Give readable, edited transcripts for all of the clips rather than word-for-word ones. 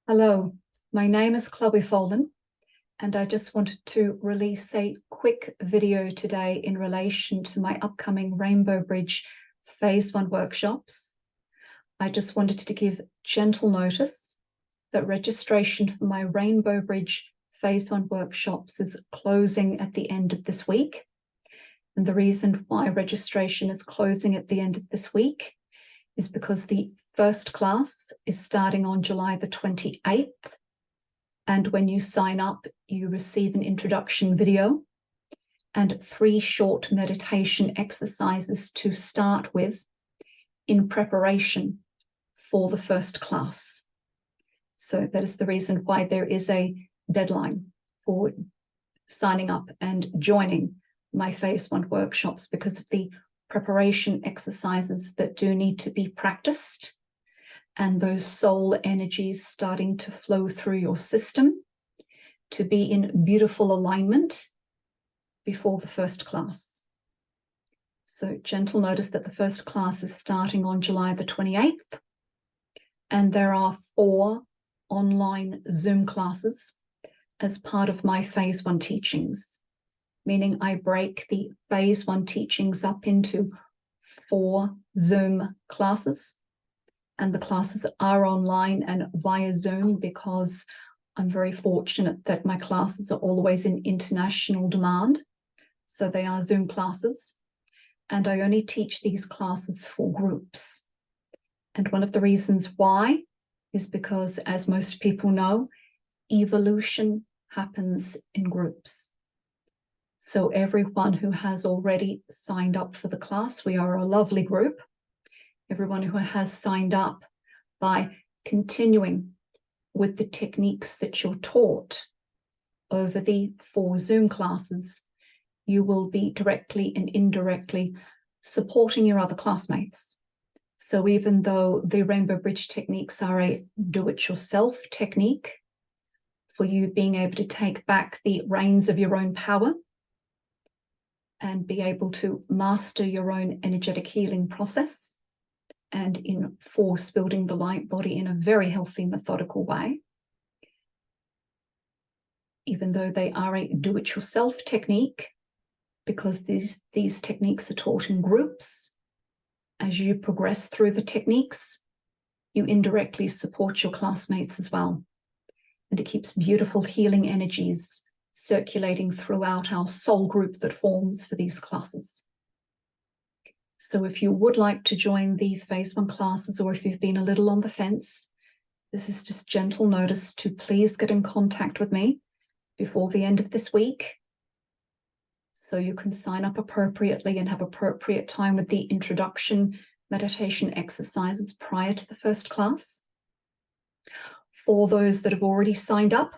Hello, my name is Chloe Folan, and I just wanted to release a quick video today in relation to my upcoming Rainbow Bridge Phase 1 workshops. I just wanted to give gentle notice that registration for my Rainbow Bridge Phase 1 workshops is closing at the end of this week. And the reason why registration is closing at the end of this week is because the first class is starting on July the 28th. And when you sign up, you receive an introduction video and 3 short meditation exercises to start with in preparation for the first class. So that is the reason why there is a deadline for signing up and joining my Phase 1 workshops, because of the preparation exercises that do need to be practiced and those soul energies starting to flow through your system to be in beautiful alignment before the first class. So gentle notice that the first class is starting on July the 28th, and there are 4 online Zoom classes as part of my Phase 1 teachings, meaning I break the Phase 1 teachings up into 4 Zoom classes. And the classes are online and via Zoom because I'm very fortunate that my classes are always in international demand. So they are Zoom classes. And I only teach these classes for groups. And one of the reasons why is because, as most people know, evolution happens in groups. So everyone who has already signed up for the class, we are a lovely group. Everyone who has signed up, by continuing with the techniques that you're taught over the 4 Zoom classes, you will be directly and indirectly supporting your other classmates. So even though the Rainbow Bridge techniques are a do-it-yourself technique for you being able to take back the reins of your own power and be able to master your own energetic healing process, and in force building the light body in a very healthy, methodical way, even though they are a do-it-yourself technique, because these techniques are taught in groups. As you progress through the techniques, you indirectly support your classmates as well. And it keeps beautiful healing energies circulating throughout our soul group that forms for these classes. So if you would like to join the Phase 1 classes, or if you've been a little on the fence, this is just gentle notice to please get in contact with me before the end of this week, so you can sign up appropriately and have appropriate time with the introduction meditation exercises prior to the first class. For those that have already signed up,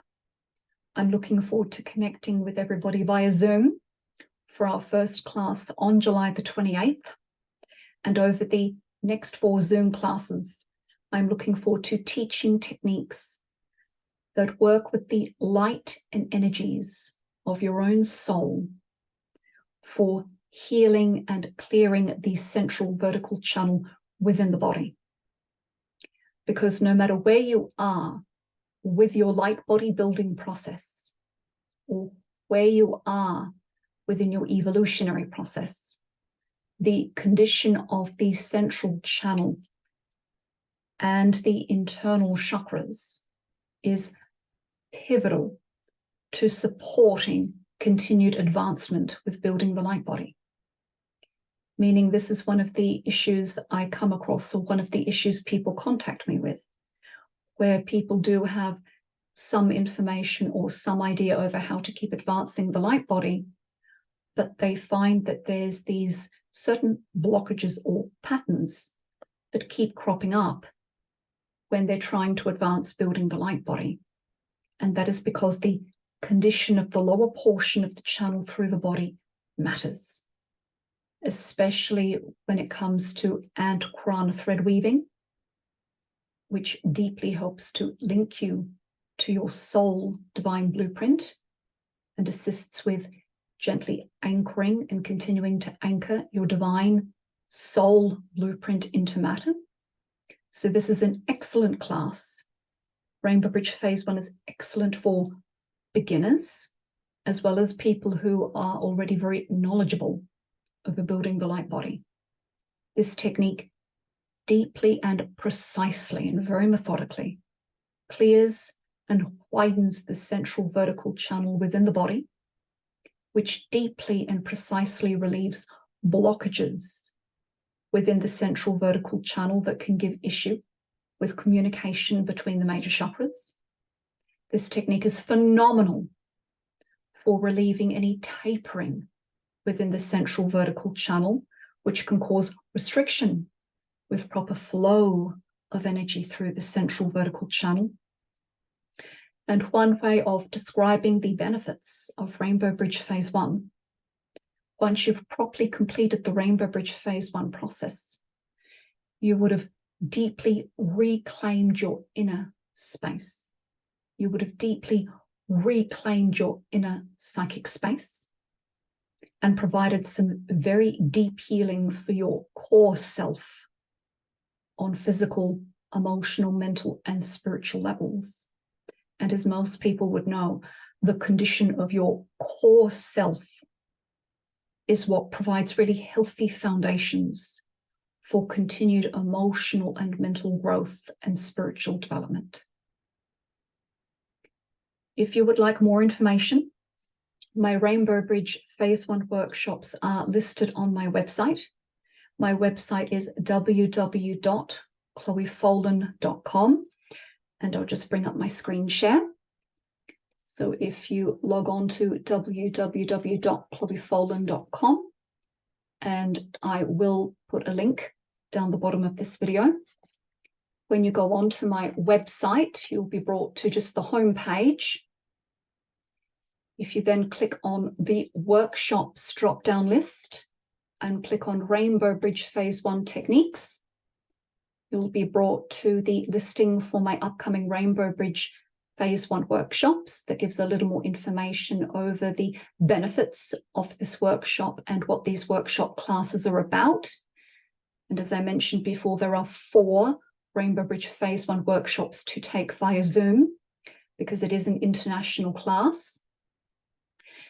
I'm looking forward to connecting with everybody via Zoom for our first class on July the 28th. And over the next 4 Zoom classes, I'm looking forward to teaching techniques that work with the light and energies of your own soul for healing and clearing the central vertical channel within the body. Because no matter where you are with your light body building process, or where you are within your evolutionary process, the condition of the central channel and the internal chakras is pivotal to supporting continued advancement with building the light body. Meaning this is one of the issues I come across, or one of the issues people contact me with, where people do have some information or some idea over how to keep advancing the light body, but they find that there's these certain blockages or patterns that keep cropping up when they're trying to advance building the light body. And that is because the condition of the lower portion of the channel through the body matters, especially when it comes to Ant-Krana thread weaving, which deeply helps to link you to your soul divine blueprint and assists with gently anchoring and continuing to anchor your divine soul blueprint into matter. So this is an excellent class Rainbow Bridge Phase 1 is excellent for beginners, as well as people who are already very knowledgeable over building the light body. This technique deeply and precisely and very methodically clears and widens the central vertical channel within the body, which deeply and precisely relieves blockages within the central vertical channel that can give issue with communication between the major chakras. This technique is phenomenal for relieving any tapering within the central vertical channel, which can cause restriction with proper flow of energy through the central vertical channel. And one way of describing the benefits of Rainbow Bridge Phase 1, once you've properly completed the Rainbow Bridge Phase 1 process, you would have deeply reclaimed your inner space. You would have deeply reclaimed your inner psychic space and provided some very deep healing for your core self on physical, emotional, mental, and spiritual levels. And as most people would know, the condition of your core self is what provides really healthy foundations for continued emotional and mental growth and spiritual development. If you would like more information, my Rainbow Bridge Phase 1 workshops are listed on my website. My website is www.chloefollen.com, and I'll just bring up my screen share. So if you log on to www.chloefollen.com, and I will put a link down the bottom of this video. When you go on to my website, you'll be brought to just the home page. If you then click on the workshops drop-down list and click on Rainbow Bridge Phase 1 techniques, you'll be brought to the listing for my upcoming Rainbow Bridge Phase 1 workshops that gives a little more information over the benefits of this workshop and what these workshop classes are about. And as I mentioned before, there are 4 Rainbow Bridge Phase 1 workshops to take via Zoom because it is an international class.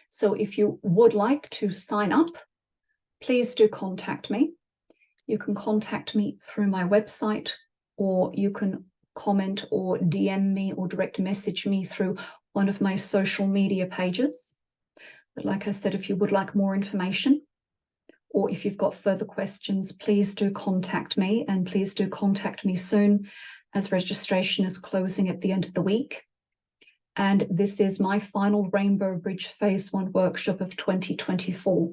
So if you would like to sign up, please do contact me. You can contact me through my website, or you can comment or DM me or direct message me through one of my social media pages. But like I said, if you would like more information, or if you've got further questions, please do contact me, and please do contact me soon, as registration is closing at the end of the week. And this is my final Rainbow Bridge Phase 1 workshop of 2024,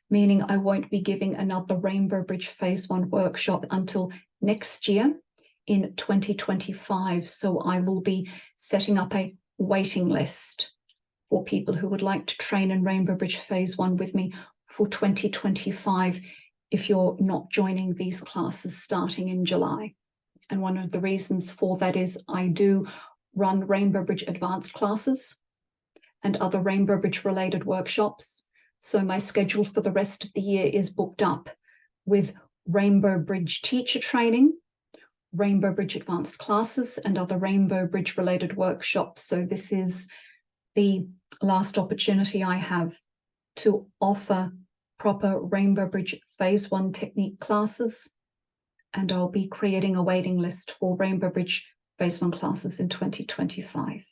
meaning I won't be giving another Rainbow Bridge Phase 1 workshop until next year in 2025. So I will be setting up a waiting list for people who would like to train in Rainbow Bridge Phase 1 with me for 2025 if you're not joining these classes starting in July. And one of the reasons for that is I do run Rainbow Bridge Advanced classes and other Rainbow Bridge related workshops. So my schedule for the rest of the year is booked up with Rainbow Bridge teacher training, Rainbow Bridge Advanced classes, and other Rainbow Bridge related workshops. So this is the last opportunity I have to offer proper Rainbow Bridge Phase 1 technique classes, and I'll be creating a waiting list for Rainbow Bridge Phase 1 classes in 2025.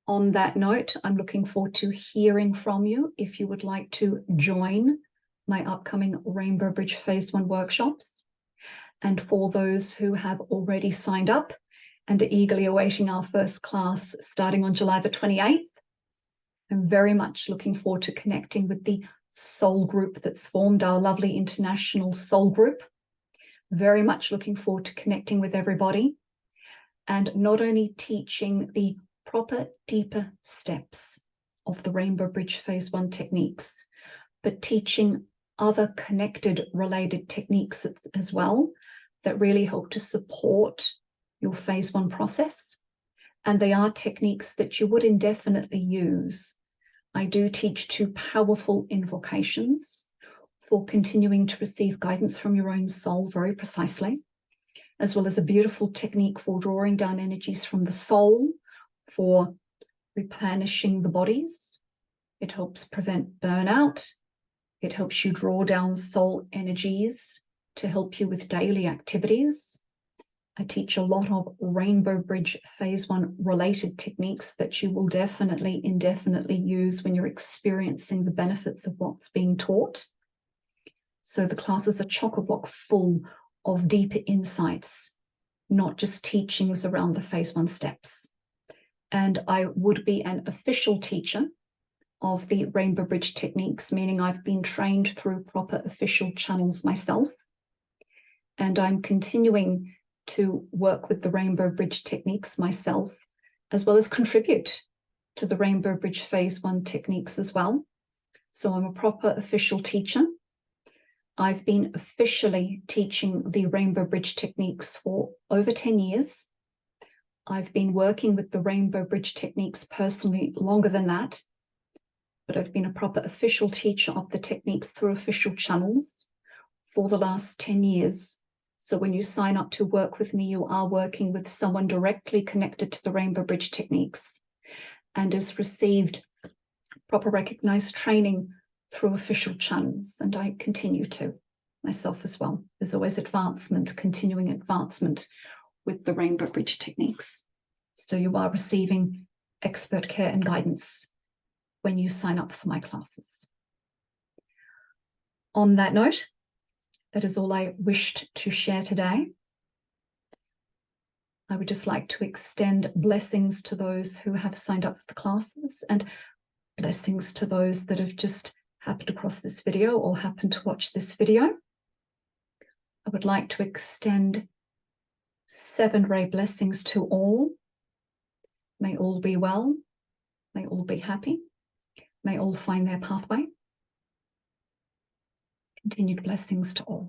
On that note, I'm looking forward to hearing from you if you would like to join my upcoming Rainbow Bridge Phase 1 workshops. And for those who have already signed up and are eagerly awaiting our first class starting on July the 28th, I'm very much looking forward to connecting with the soul group that's formed, our lovely international soul group. Very much looking forward to connecting with everybody and not only teaching the proper, deeper steps of the Rainbow Bridge Phase 1 techniques, but teaching other connected related techniques as well that really help to support your Phase 1 process. And they are techniques that you would indefinitely use. I do teach 2 powerful invocations for continuing to receive guidance from your own soul very precisely, as well as a beautiful technique for drawing down energies from the soul, for replenishing the bodies. It helps prevent burnout. It helps you draw down soul energies to help you with daily activities. I teach a lot of Rainbow Bridge Phase 1 related techniques that you will definitely, indefinitely use when you're experiencing the benefits of what's being taught. So the classes are chock-a-block full of deeper insights, not just teachings around the Phase 1 steps. And I would be an official teacher of the Rainbow Bridge techniques, meaning I've been trained through proper official channels myself. And I'm continuing to work with the Rainbow Bridge techniques myself, as well as contribute to the Rainbow Bridge Phase 1 techniques as well. So I'm a proper official teacher. I've been officially teaching the Rainbow Bridge techniques for over 10 years. I've been working with the Rainbow Bridge techniques personally longer than that, but I've been a proper official teacher of the techniques through official channels for the last 10 years. So when you sign up to work with me, you are working with someone directly connected to the Rainbow Bridge techniques and has received proper recognized training through official channels. And I continue to myself as well. There's always advancement, continuing advancement with the Rainbow Bridge techniques. So you are receiving expert care and guidance when you sign up for my classes. On that note, that is all I wished to share today. I would just like to extend blessings to those who have signed up for the classes and blessings to those that have just happened across this video or happened to watch this video. I would like to extend 7-ray blessings to all. May all be well. May all be happy. May all find their pathway. Continued blessings to all.